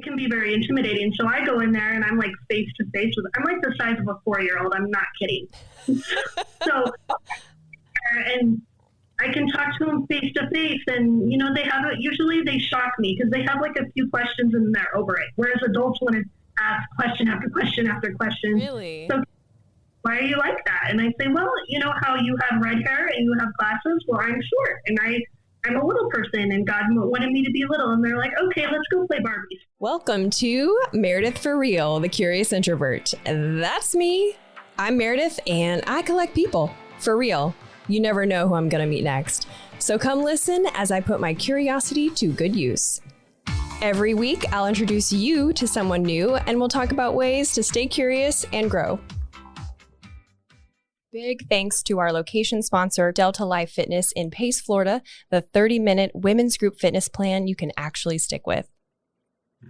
can be very intimidating. So I go in there and I'm like face to face with, I'm like the size of a 4-year-old. I'm not kidding. So, and I can talk to them face to face, and they have it. Usually they shock me because they have like a few questions and they're over it. Whereas adults want to ask question after question after question. Really? So why are you like that? And I say, well, you know how you have red hair and you have glasses? Well, I'm short and I'm a little person and God wanted me to be little. And they're like, okay, let's go play Barbies. Welcome to Meredith for Real, the Curious Introvert. That's me. I'm Meredith and I collect people. For real. You never know who I'm going to meet next. So come listen as I put my curiosity to good use. Every week, I'll introduce you to someone new and we'll talk about ways to stay curious and grow. Big thanks to our location sponsor, Delta Life Fitness in Pace, Florida, the 30-minute women's group fitness plan you can actually stick with.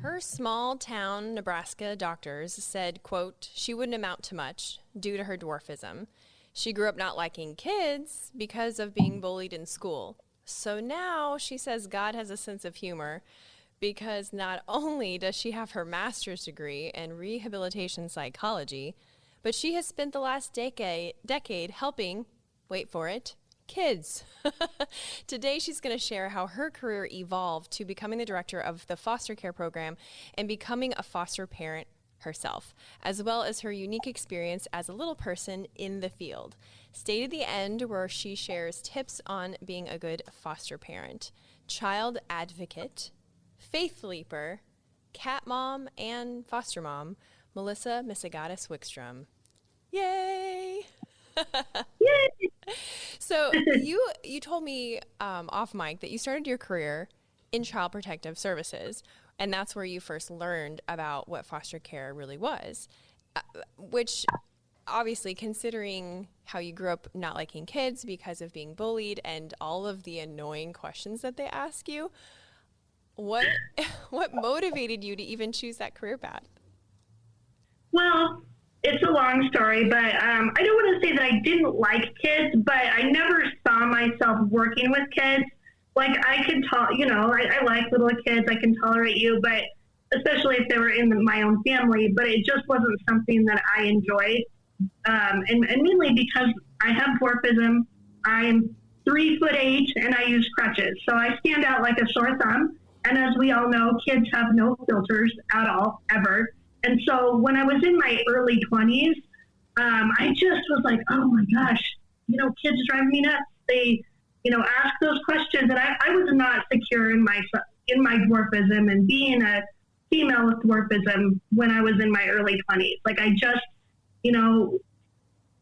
Her small town Nebraska doctors said, quote, she wouldn't amount to much due to her dwarfism. She grew up not liking kids because of being bullied in school. So now she says God has a sense of humor because not only does she have her master's degree in rehabilitation psychology, but she has spent the last decade helping, wait for it, kids. Today, she's going to share how her career evolved to becoming the director of the foster care program and becoming a foster parent herself, as well as her unique experience as a little person in the field. Stay to the end where she shares tips on being a good foster parent, child advocate, faith leaper, cat mom, and foster mom, Melissa Misegadis-Wickstrom. Yay! Yay! So you told me off mic that you started your career in Child Protective Services, and that's where you first learned about what foster care really was, which obviously, considering how you grew up not liking kids because of being bullied and all of the annoying questions that they ask you, what motivated you to even choose that career path? Well, it's a long story, but I don't want to say that I didn't like kids, but I never saw myself working with kids. Like I could I like little kids, I can tolerate you, but especially if they were in my own family, but it just wasn't something that I enjoyed. And mainly because I have dwarfism, I'm 3'8" and I use crutches. So I stand out like a sore thumb. And as we all know, kids have no filters at all, ever. And so when I was in my early 20s, I just was like, oh my gosh, kids drive me nuts. They, ask those questions. And I was not secure in my dwarfism and being a female with dwarfism when I was in my early 20s. Like I just,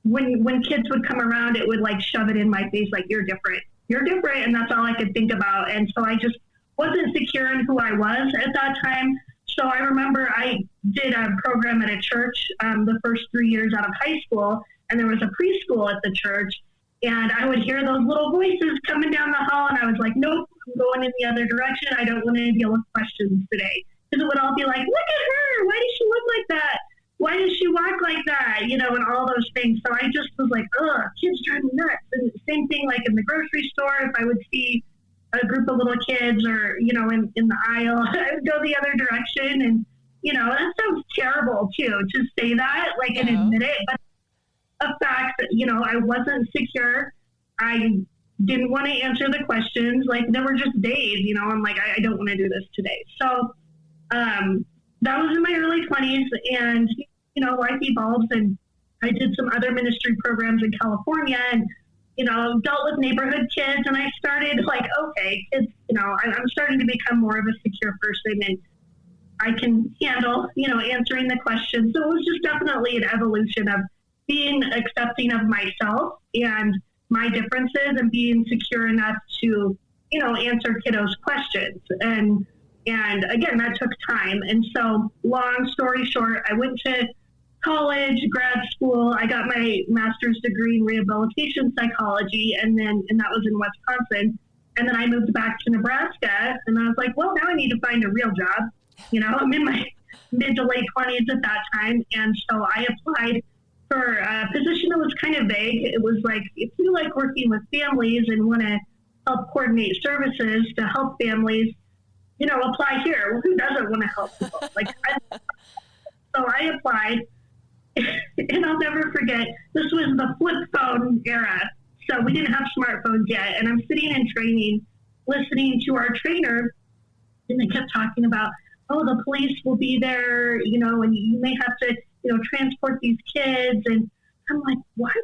when kids would come around, it would like shove it in my face, like you're different. And that's all I could think about. And so I just wasn't secure in who I was at that time. So I remember I did a program at a church the first 3 years out of high school, and there was a preschool at the church, and I would hear those little voices coming down the hall, and I was like, nope, I'm going in the other direction. I don't want to deal with questions today. Because it would all be like, look at her. Why does she look like that? Why does she walk like that? And all those things. So I just was like, ugh, kids drive me nuts. And same thing like in the grocery store, if I would see a group of little kids or, in the aisle, I would go the other direction. And, that sounds terrible too, to say that, like, and admit it. But a fact that, I wasn't secure. I didn't want to answer the questions. Like, there were just days, I'm like, I don't want to do this today. So that was in my early 20s. And, life evolves. And I did some other ministry programs in California and, dealt with neighborhood kids, and I started like, okay, kids, I'm starting to become more of a secure person, and I can handle, answering the questions. So it was just definitely an evolution of being accepting of myself and my differences and being secure enough to, answer kiddos' questions. And again, that took time. And so long story short, I went to college, grad school. I got my master's degree in rehabilitation psychology, and that was in Wisconsin. And then I moved back to Nebraska, and I was like, well, now I need to find a real job. I'm in my mid to late 20s at that time. And so I applied for a position that was kind of vague. It was like, if you like working with families and want to help coordinate services to help families, apply here. Well, who doesn't want to help people? So I applied, and I'll never forget, this was the flip phone era. So we didn't have smartphones yet. And I'm sitting in training, listening to our trainer, and they kept talking about, oh, the police will be there, and you may have to, transport these kids. And I'm like, what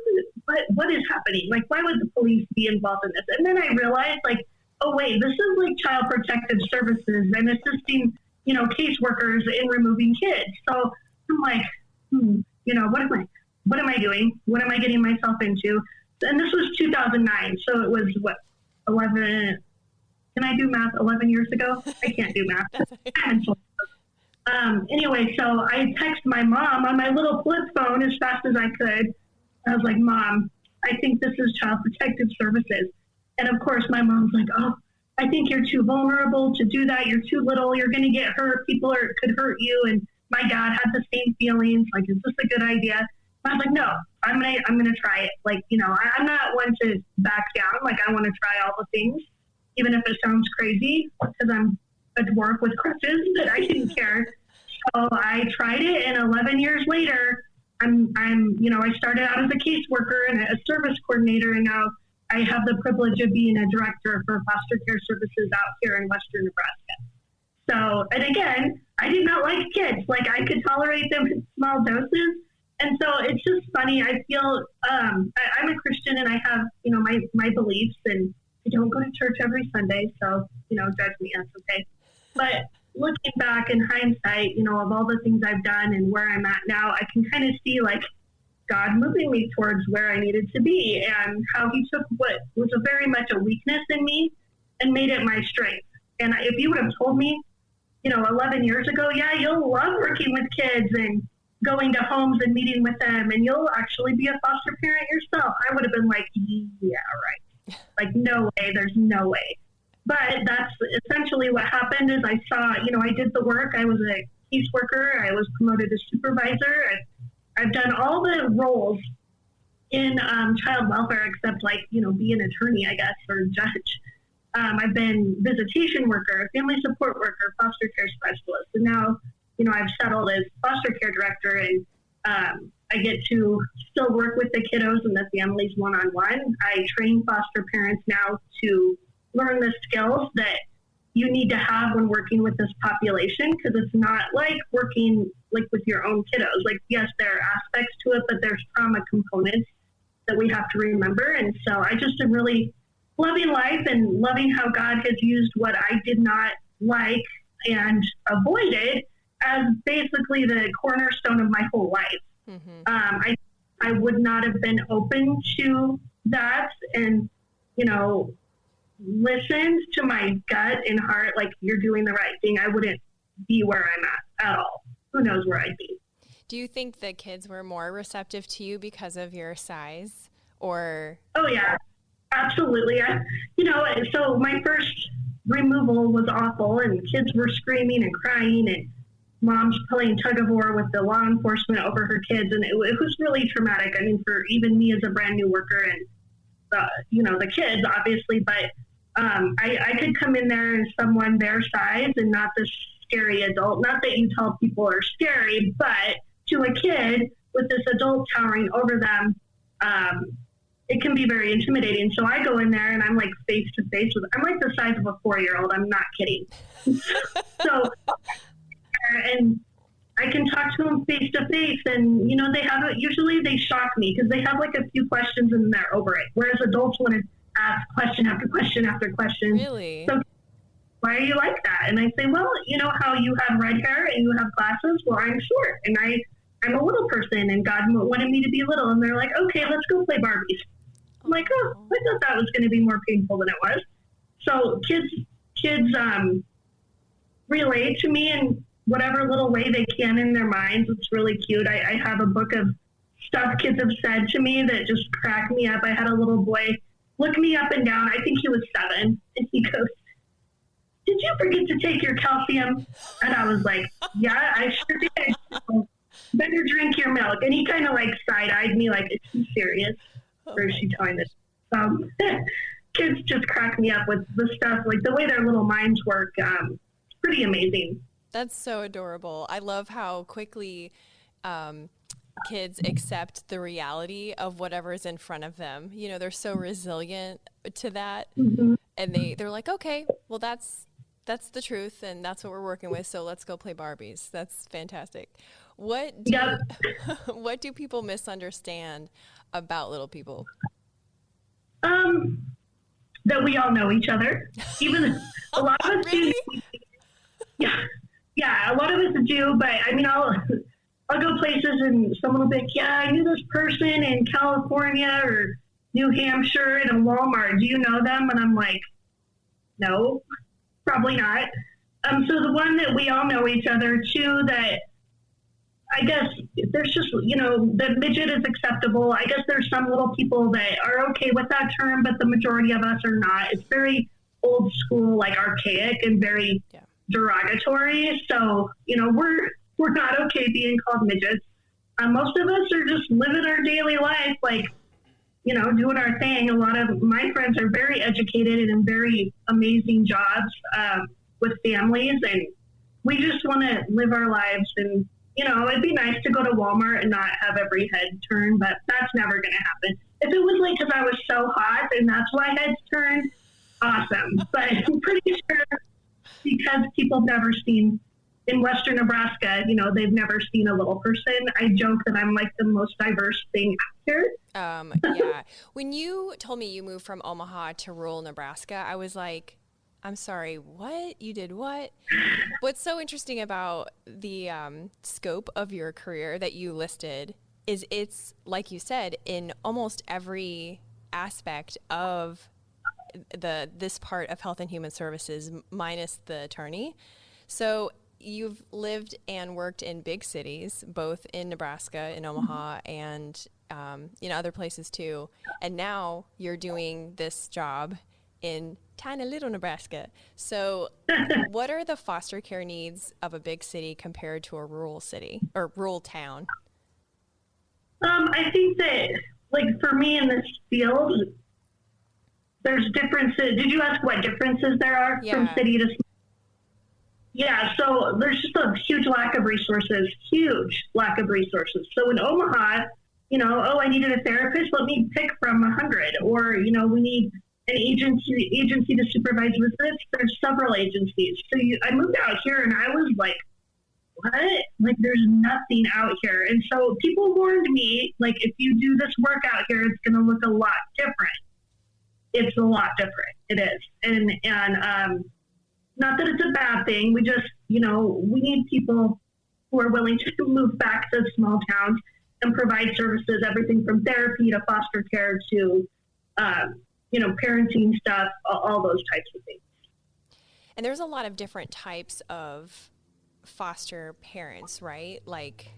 is happening? Like, why would the police be involved in this? And then I realized, like, oh, wait, this is like Child Protective Services and assisting, caseworkers in removing kids. So I'm like, what am I doing? What am I getting myself into? And this was 2009. So it was 11, can I do math 11 years ago? I can't do math. Anyway, so I text my mom on my little flip phone as fast as I could. I was like, Mom, I think this is Child Protective Services. And of course, my mom's like, oh, I think you're too vulnerable to do that. You're too little. You're going to get hurt. People could hurt you. And my dad had the same feelings. Like, is this a good idea? I was like, no, I'm gonna try it. Like, I'm not one to back down. Like, I want to try all the things, even if it sounds crazy, because I'm a dwarf with crutches, but I didn't care. So I tried it, and 11 years later, I started out as a caseworker and a service coordinator, and now I have the privilege of being a director for foster care services out here in Western Nebraska. So, and again, I did not like kids. Like, I could tolerate them in small doses. And so it's just funny. I feel I'm a Christian, and I have, my beliefs, and I don't go to church every Sunday. So, judge me. That's okay. But looking back in hindsight, of all the things I've done and where I'm at now, I can kind of see, like, God moving me towards where I needed to be, and how he took what was very much a weakness in me and made it my strength. And if you would have told me, 11 years ago, yeah, you'll love working with kids and going to homes and meeting with them, and you'll actually be a foster parent yourself, I would have been like, yeah, right. Like, no way, there's no way. But that's essentially what happened. Is I saw, I did the work. I was a caseworker. I was promoted to supervisor. I've done all the roles in child welfare except, like, be an attorney, I guess, or judge. I've been visitation worker, family support worker, foster care specialist, and now, I've settled as foster care director, and I get to still work with the kiddos and the families one-on-one. I train foster parents now to learn the skills that you need to have when working with this population, because it's not like working like with your own kiddos. Like, yes, there are aspects to it, but there's trauma components that we have to remember. And so I just am really loving life and loving how God has used what I did not like and avoided as basically the cornerstone of my whole life. Mm-hmm. I would not have been open to that, and, listened to my gut and heart, like, you're doing the right thing, I wouldn't be where I'm at all. Who knows where I'd be. Do you think the kids were more receptive to you because of your size, or? Oh, yeah, absolutely. So my first removal was awful, and kids were screaming and crying, and mom's playing tug of war with the law enforcement over her kids. And it was really traumatic. I mean, for even me as a brand new worker, and, the kids, obviously, but I could come in there as someone their size and not this scary adult. Not that you tell people are scary, but to a kid with this adult towering over them, it can be very intimidating. So I go in there and I'm like face to face with, I'm like the size of a 4-year-old. I'm not kidding. So, and I can talk to them face to face, and, usually they shock me because they have like a few questions and they're over it. Whereas adults want to ask question after question after question. Really? So why are you like that? And I say, well, how you have red hair and you have glasses? Well, I'm short, and I'm a little person, and God wanted me to be little. And they're like, okay, let's go play Barbies. I'm like, oh, I thought that was going to be more painful than it was. So kids relate to me in whatever little way they can in their minds. It's really cute. I have a book of stuff kids have said to me that just crack me up. I had a little boy look me up and down. I think he was 7, and he goes, "Did you forget to take your calcium?" And I was like, "Yeah, I sure did. Better drink your milk." And he kind of like side-eyed me like, "Is she serious? Or is she telling this?" Kids just crack me up with the stuff, like the way their little minds work. pretty amazing. That's so adorable. I love how quickly kids accept the reality of whatever's in front of them. You know, they're so resilient to that. Mm-hmm. And they're like, okay, well, that's the truth, and that's what we're working with, so let's go play Barbies. That's fantastic. What what do people misunderstand about little people? That we all know each other. Even a lot of us really? do. Yeah, a lot of us do, but I mean, I'll go places and someone will be like, yeah, I knew this person in California or New Hampshire in a Walmart. Do you know them? And I'm like, no, probably not. So the one that we all know each other too, that I guess there's just, the midget is acceptable. I guess there's some little people that are okay with that term, but the majority of us are not. It's very old school, like archaic and very derogatory. So, we're not okay being called midgets. Most of us are just living our daily life, like, doing our thing. A lot of my friends are very educated and in very amazing jobs with families, and we just want to live our lives. And, it'd be nice to go to Walmart and not have every head turn, but that's never going to happen. If it was like because I was so hot and that's why heads turned, awesome. But I'm pretty sure because people have never seen in Western Nebraska, they've never seen a little person. I joke that I'm like the most diverse thing out here. Yeah. When you told me you moved from Omaha to rural Nebraska, I was like, I'm sorry, what? You did what? What's so interesting about the scope of your career that you listed is it's, like you said, in almost every aspect of this part of Health and Human Services minus the attorney. So you've lived and worked in big cities, both in Nebraska, in Omaha, and other places too. And now you're doing this job in tiny little Nebraska. So what are the foster care needs of a big city compared to a rural city or rural town? I think that, like, for me in this field, there's differences. Did you ask what differences there are from city to city? Yeah, so there's just a huge lack of resources. So in Omaha, I needed a therapist, let me pick from 100. Or, we need an agency to supervise visits. There's several agencies. So I moved out here and I was like, what? Like, there's nothing out here. And so people warned me, like, if you do this work out here, it's going to look a lot different. It's a lot different. It is. And not that it's a bad thing. We just, we need people who are willing to move back to small towns and provide services, everything from therapy to foster care to, parenting stuff, all those types of things. And there's a lot of different types of foster parents, right? Like,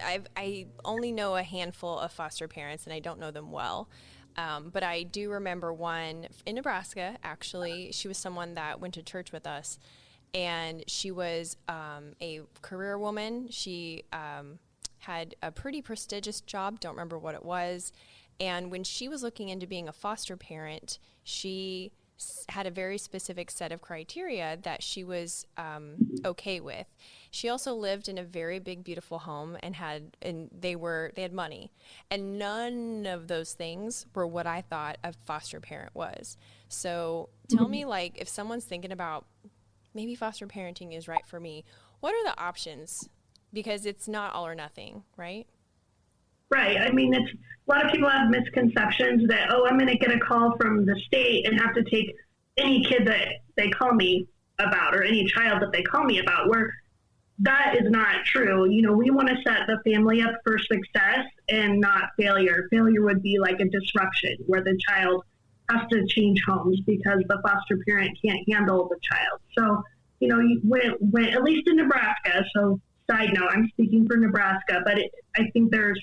I only know a handful of foster parents and I don't know them well. But I do remember one in Nebraska, actually. She was someone that went to church with us, and she was a career woman. She had a pretty prestigious job, don't remember what it was. And when she was looking into being a foster parent, she had a very specific set of criteria that she was okay with. She also lived in a very big, beautiful home and they had money. And none of those things were what I thought a foster parent was. So tell me, like, if someone's thinking about maybe foster parenting is right for me, what are the options? Because it's not all or nothing, right? Right. I mean, a lot of people have misconceptions that, I'm going to get a call from the state and have to take any kid that they call me about or any child that they call me about, where that is not true. We want to set the family up for success and not failure. Failure would be like a disruption where the child has to change homes because the foster parent can't handle the child. So, when at least in Nebraska, so side note, I'm speaking for Nebraska, but I think there are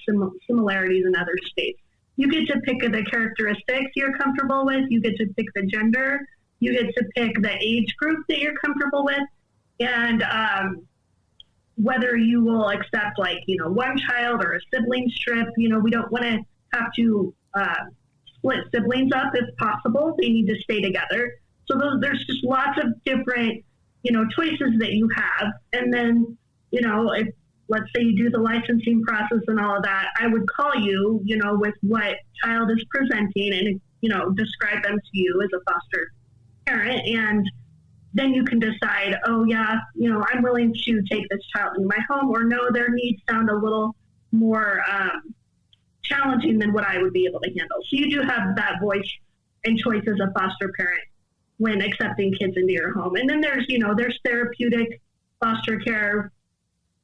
similarities in other states. You get to pick the characteristics you're comfortable with. You get to pick the gender. You get to pick the age group that you're comfortable with. And whether you will accept, like, one child or a sibling strip. We don't want to have to split siblings up if possible. They need to stay together. So there's just lots of different choices that you have. And then, if let's say you do the licensing process and all of that, I would call you, with what child is presenting and, describe them to you as a foster parent. And then you can decide, oh yeah, I'm willing to take this child into my home, or no, their needs sound a little more challenging than what I would be able to handle. So you do have that voice and choice as a foster parent when accepting kids into your home. And then there's therapeutic foster care,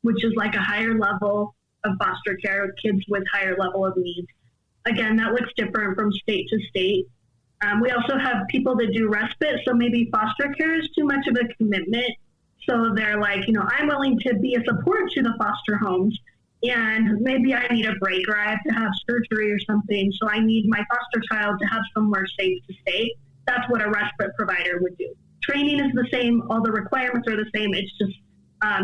which is like a higher level of foster care of kids with higher level of needs. Again, that looks different from state to state. We also have people that do respite. So maybe foster care is too much of a commitment. So they're like, I'm willing to be a support to the foster homes, and maybe I need a break or I have to have surgery or something. So I need my foster child to have somewhere safe to stay. That's what a respite provider would do. Training is the same. All the requirements are the same. It's just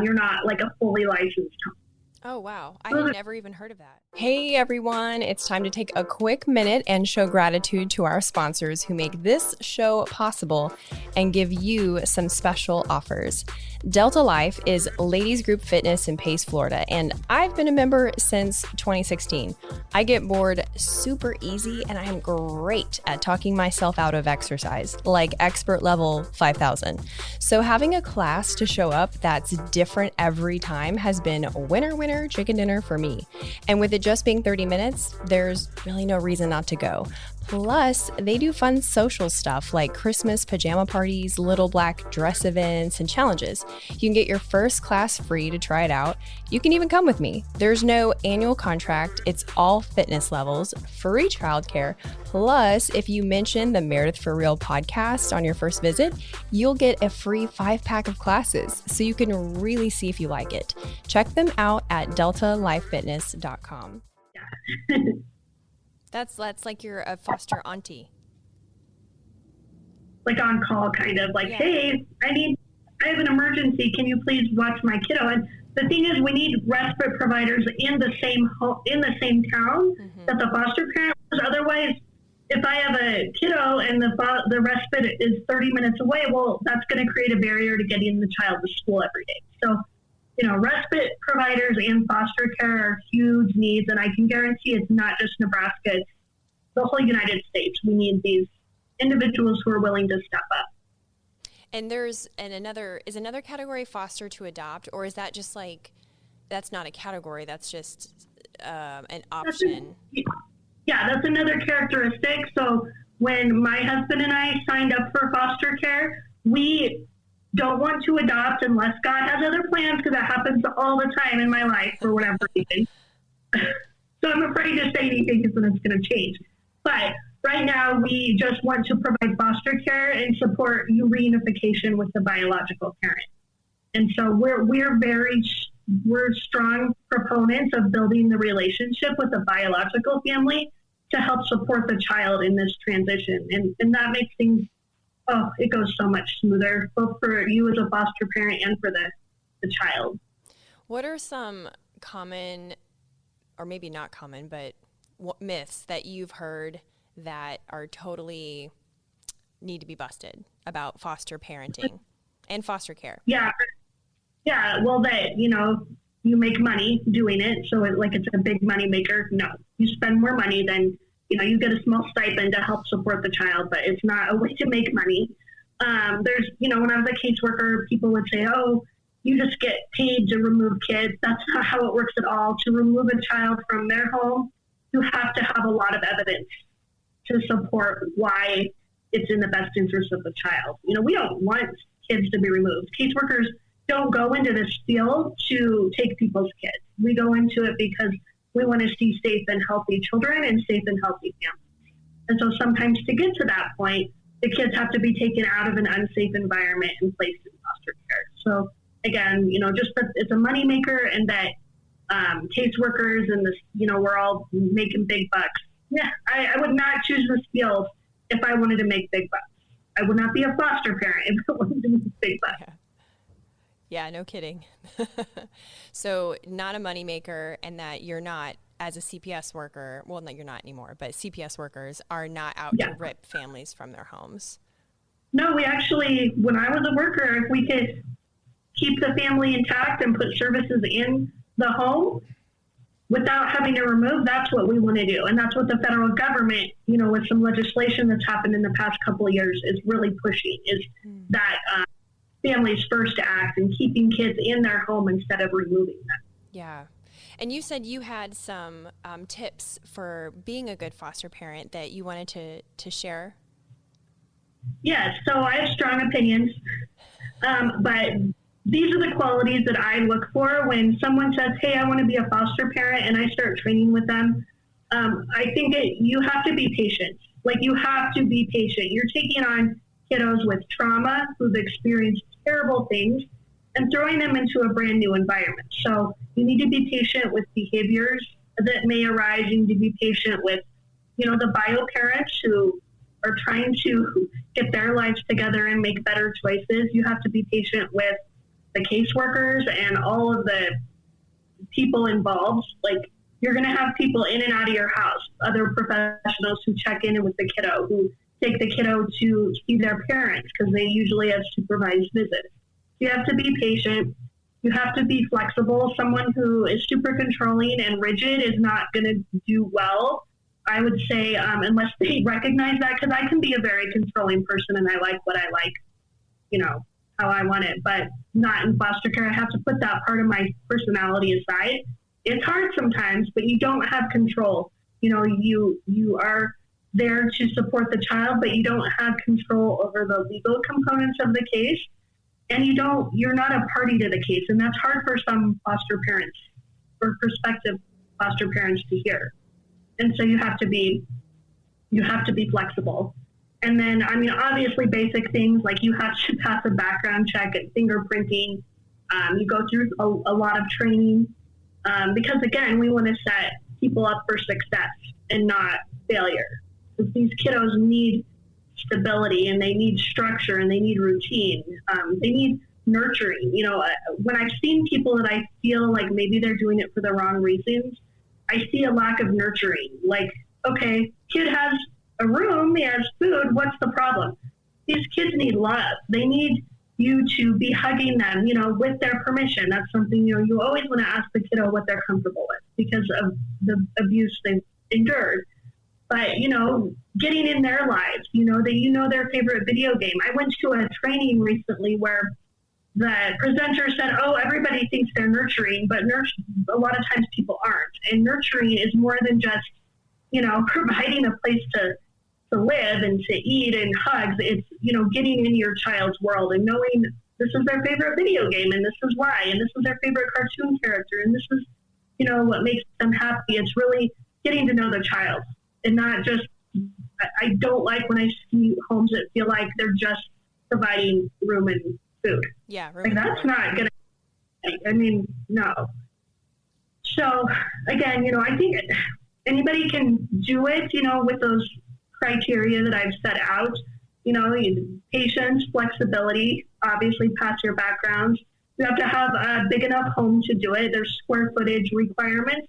you're not like a fully licensed home. Oh, wow. I had never even heard of that. Hey, everyone. It's time to take a quick minute and show gratitude to our sponsors who make this show possible and give you some special offers. Delta Life is ladies group fitness in Pace, Florida, and I've been a member since 2016. I get bored super easy, and I am great at talking myself out of exercise, like expert level 5,000. So having a class to show up that's different every time has been winner, chicken dinner for me. And with it just being 30 minutes, there's really no reason not to go. Plus, they do fun social stuff like Christmas pajama parties, little black dress events, and challenges. You can get your first class free to try it out. You can even come with me. There's no annual contract. It's all fitness levels, free childcare. Plus, if you mention the Meredith for Real podcast on your first visit, you'll get a free 5-pack of classes, so you can really see if you like it. Check them out at deltalifefitness.com. Yeah. That's like you're a foster auntie. Like on call, kind of like, yeah. Hey, I have an emergency. Can you please watch my kiddo? And the thing is, we need respite providers in the same town that the foster parent was. Otherwise, if I have a kiddo and the respite is 30 minutes away, well, that's going to create a barrier to getting the child to school every day. So, respite providers and foster care are huge needs, and I can guarantee it's not just Nebraska, it's the whole United States. We need these individuals who are willing to step up. And is another category foster to adopt, or is that just like, that's not a category, that's just an option? That's another characteristic. So when my husband and I signed up for foster care, we don't want to adopt unless God has other plans, because that happens all the time in my life for whatever reason. So I'm afraid to say anything because then it's going to change. But right now, we just want to provide foster care and support reunification with the biological parent. And so we're strong proponents of building the relationship with the biological family to help support the child in this transition. And that makes things, it goes so much smoother, both for you as a foster parent and for the child. What are some common, or maybe not common, but myths that you've heard that are totally need to be busted about foster parenting and foster care? Yeah. Well, that, you make money doing it. So it's a big money maker. No, you spend more money than, you get a small stipend to help support the child, but it's not a way to make money. There's, when I was a caseworker, people would say, oh, you just get paid to remove kids. That's not how it works at all. To remove a child from their home, you have to have a lot of evidence to support why it's in the best interest of the child. We don't want kids to be removed. Caseworkers don't go into this field to take people's kids. We go into it because we want to see safe and healthy children and safe and healthy families. And so sometimes to get to that point, the kids have to be taken out of an unsafe environment and placed in foster care. So again, just that it's a moneymaker, and that caseworkers and this, we're all making big bucks. Yeah, I would not choose this field if I wanted to make big bucks. I would not be a foster parent if I wanted to make big bucks. Yeah, no kidding. So not a moneymaker, and that you're not, as a CPS worker, well, no, you're not anymore, but CPS workers are not out to rip families from their homes. No, we actually, when I was a worker, if we could keep the family intact and put services in the home without having to remove, that's what we want to do. And that's what the federal government, with some legislation that's happened in the past couple of years, is really pushing, is that families first act and keeping kids in their home instead of removing them. Yeah. And you said you had some tips for being a good foster parent that you wanted to share. Yes, so I have strong opinions, but these are the qualities that I look for when someone says, hey, I want to be a foster parent, and I start training with them. I think you have to be patient. Like, you have to be patient. You're taking on kiddos with trauma who've experienced terrible things and throwing them into a brand new environment. So you need to be patient with behaviors that may arise. You need to be patient with, the bio parents who are trying to get their lives together and make better choices. You have to be patient with the caseworkers and all of the people involved. Like, you're going to have people in and out of your house, other professionals who check in with the kiddo, who take the kiddo to see their parents because they usually have supervised visits. You have to be patient. You have to be flexible. Someone who is super controlling and rigid is not going to do well, I would say, unless they recognize that, because I can be a very controlling person and I like what I like, how I want it, but not in foster care. I have to put that part of my personality aside. It's hard sometimes, but you don't have control. You are there to support the child, but you don't have control over the legal components of the case. And you're not a party to the case. And that's hard for some foster parents or prospective foster parents to hear. And so you have to be flexible. And then, obviously basic things like you have to pass a background check at fingerprinting. You go through a lot of training because, again, we want to set people up for success and not failure. Because these kiddos need stability and they need structure and they need routine. They need nurturing. When I've seen people that I feel like maybe they're doing it for the wrong reasons, I see a lack of nurturing. Like, okay, kid has a room, he has food, what's the problem? These kids need love. They need you to be hugging them, with their permission. That's something, you always want to ask the kiddo what they're comfortable with because of the abuse they've endured. But, getting in their lives, that their favorite video game. I went to a training recently where the presenter said, oh, everybody thinks they're nurturing, but a lot of times people aren't. And nurturing is more than just, providing a place to live and to eat and hugs. It's, getting in your child's world and knowing this is their favorite video game and this is why, and this is their favorite cartoon character, and this is, what makes them happy. It's really getting to know the child and not just, I don't like when I see homes that feel like they're just providing room and food. Yeah. Like, that's not going to, no. So again, I think anybody can do it, with those criteria that I've set out, patience, flexibility, obviously pass your background. You have to have a big enough home to do it. There's square footage requirements.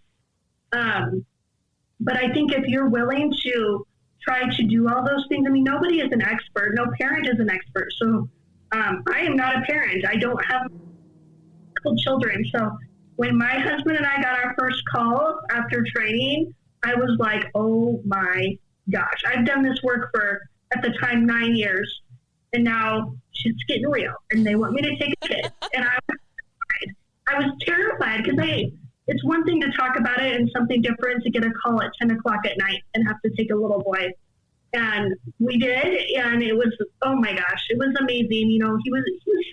But I think if you're willing to try to do all those things, nobody is an expert. No parent is an expert. So I am not a parent. I don't have children. So when my husband and I got our first call after training, I was like, oh my gosh, I've done this work for, at the time, 9 years. And now shit's getting real. And they want me to take a kid. And I was terrified because it's one thing to talk about it and something different to get a call at 10 o'clock at night and have to take a little boy. And we did. And it was, oh my gosh, it was amazing. He was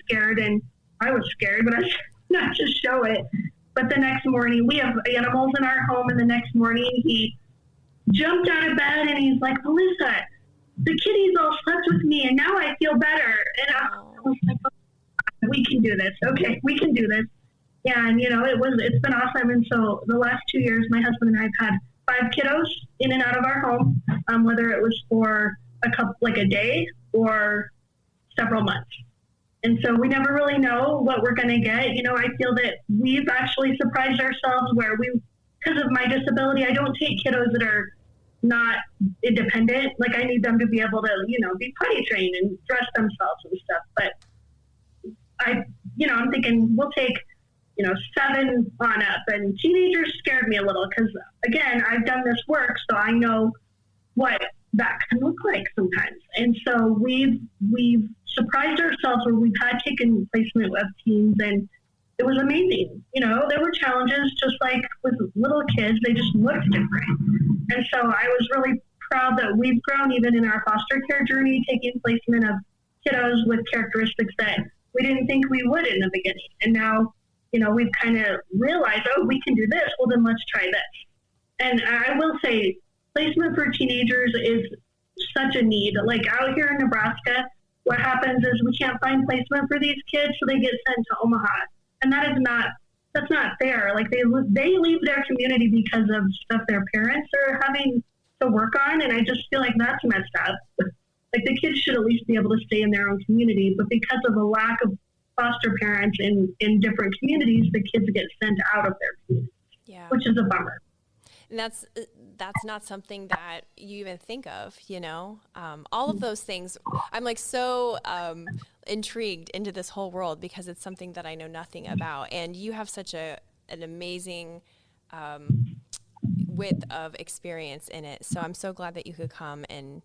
scared and I was scared, but I should not just show it. But the next morning, we have animals in our home. And the next morning he jumped out of bed and he's like, Melissa, the kitties all slept with me and now I feel better. And I was like, oh, we can do this. Okay, we can do this. And, it's been awesome. And so the last 2 years, my husband and I have had 5 kiddos in and out of our home, whether it was for a day or several months. And so we never really know what we're going to get. I feel that we've actually surprised ourselves where because of my disability, I don't take kiddos that are not independent. Like I need them to be able to, be potty trained and dress themselves and stuff. But I'm thinking we'll take, 7 on up, and teenagers scared me a little because again, I've done this work, so I know what that can look like sometimes. And so we've surprised ourselves where we've had taken placement of teens, and it was amazing. There were challenges just like with little kids, they just looked different. And so I was really proud that we've grown even in our foster care journey, taking placement of kiddos with characteristics that we didn't think we would in the beginning. And now, we've kind of realized, we can do this. Well, then let's try this. And I will say placement for teenagers is such a need. Like out here in Nebraska, what happens is we can't find placement for these kids, so they get sent to Omaha. And that's not fair. Like they leave their community because of stuff their parents are having to work on. And I just feel like that's messed up. Like the kids should at least be able to stay in their own community, but because of a lack of foster parents in different communities, the kids get sent out of their communities, which is a bummer. And that's not something that you even think of, all of those things. I'm like so intrigued into this whole world because it's something that I know nothing about. And you have such an amazing width of experience in it. So I'm so glad that you could come and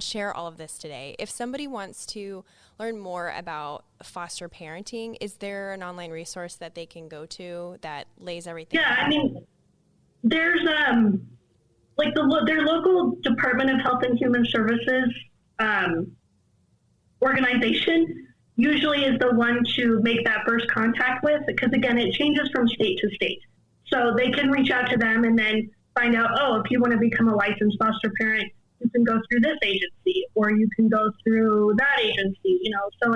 share all of this today. If somebody wants to learn more about foster parenting, is there an online resource that they can go to that lays everything out? I mean, there's their local Department of Health and Human Services organization usually is the one to make that first contact with, because again, it changes from state to state. So they can reach out to them and then find out, if you want to become a licensed foster parent, you can go through this agency, or you can go through that agency, So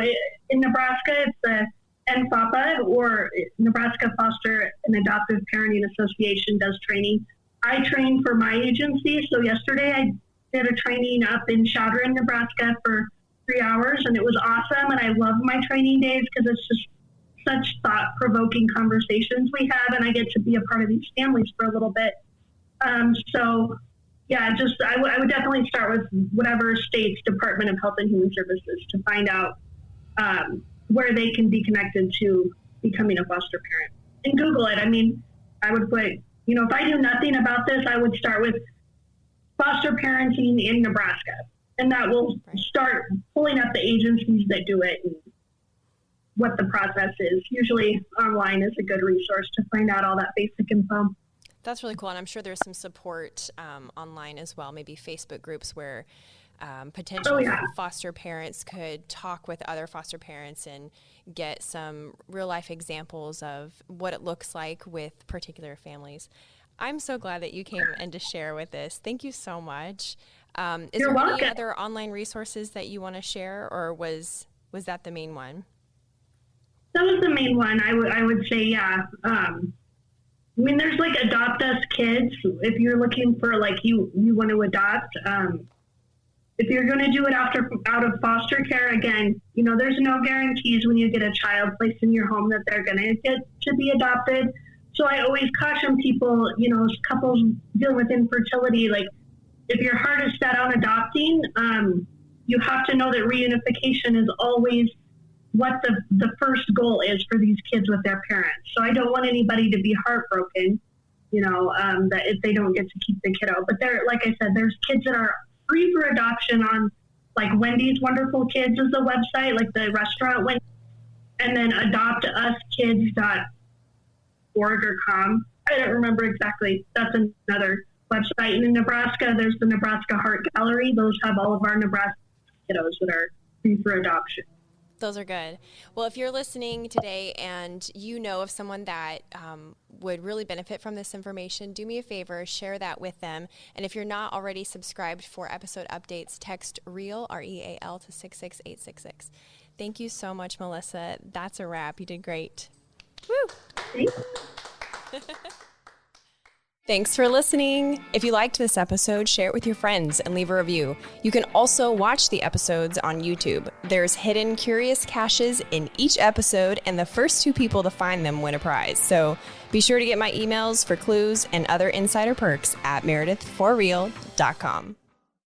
in Nebraska, it's the NFAPA, or Nebraska Foster and Adoptive Parenting Association, does training. I train for my agency. So yesterday I did a training up in Shadron, Nebraska for 3 hours, and it was awesome. And I love my training days because it's just such thought-provoking conversations we have, and I get to be a part of these families for a little bit. I would definitely start with whatever state's Department of Health and Human Services to find out where they can be connected to becoming a foster parent. And Google it. I mean, I would put, if I knew nothing about this, I would start with foster parenting in Nebraska. And that will start pulling up the agencies that do it and what the process is. Usually online is a good resource to find out all that basic info. That's really cool. And I'm sure there's some support online as well, maybe Facebook groups where potential foster parents could talk with other foster parents and get some real life examples of what it looks like with particular families. I'm so glad that you came and to share with us. Thank you so much. Is there any other online resources that you want to share, or was that the main one? That was the main one. I would say, yeah. There's like Adopt Us Kids. If you're looking for you want to adopt, if you're going to do it out of foster care, again, there's no guarantees when you get a child placed in your home that they're going to get to be adopted. So I always caution people, couples dealing with infertility, if your heart is set on adopting, you have to know that reunification is always what the first goal is for these kids with their parents. So I don't want anybody to be heartbroken, that if they don't get to keep the kiddo. But like I said, there's kids that are free for adoption on Wendy's Wonderful Kids is the website, the restaurant Wendy's, and then adoptuskids.org or com. I don't remember exactly. That's another website. And in Nebraska, there's the Nebraska Heart Gallery. Those have all of our Nebraska kiddos that are free for adoption. Those are good. Well, if you're listening today and you know of someone that would really benefit from this information, do me a favor, share that with them. And if you're not already subscribed for episode updates, text REAL, REAL, to 66866. Thank you so much, Melissa. That's a wrap. You did great. Woo! Thanks. Thanks for listening. If you liked this episode, share it with your friends and leave a review. You can also watch the episodes on YouTube. There's hidden curious caches in each episode, and the first 2 people to find them win a prize. So be sure to get my emails for clues and other insider perks at meredithforreal.com.